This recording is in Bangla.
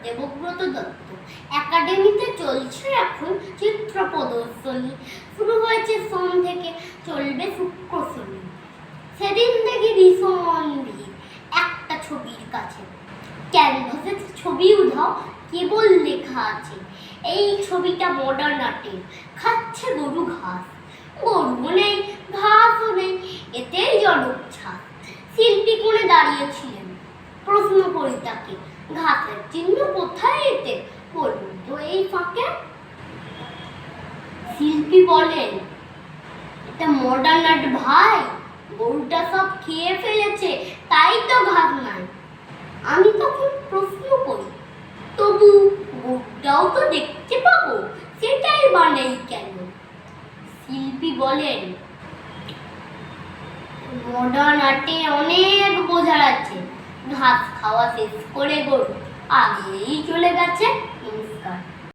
দেবব্রত দত্ত। একাডেমিতে চলছে এখন চিত্র প্রদর্শনী। শুরু হয়েছে সোম থেকে, চলবে শুক্র শনি। সেদিন দেখি ভীষণ ভিড় একটা ছবির কাছে। ক্যানভাসে ছবি উধাও, কেবল লেখা আছে এই ছবিটা মডার্ন আর্টের। খাচ্ছে গরু ঘাস, গরু নেই, ঘাসও নেই, এতেই জলোচ্ছ্বাস। শিল্পী কোণে দাঁড়িয়েছিলেন, প্রশ্ন করি তাকে, ঘাসের চিহ্ন কোথায় এতে, বলুন তো এই ফাঁকে। শিল্পী বলেন, এটা মডার্ন আর্ট ভাই, গরুটা সব খেয়ে ফেলেছে, তাই তো ঘাস নাই। আমি তখন প্রশ্ন করি, তবু গরুটাও তো দেখতে পাবো, সেটাই বানাই কেন? শিল্পী বলেন, মডার্ন আর্টে অনেক বোঝার আছে। ঘাস খাওয়া শেষ করে গরু আগেই চলে গেল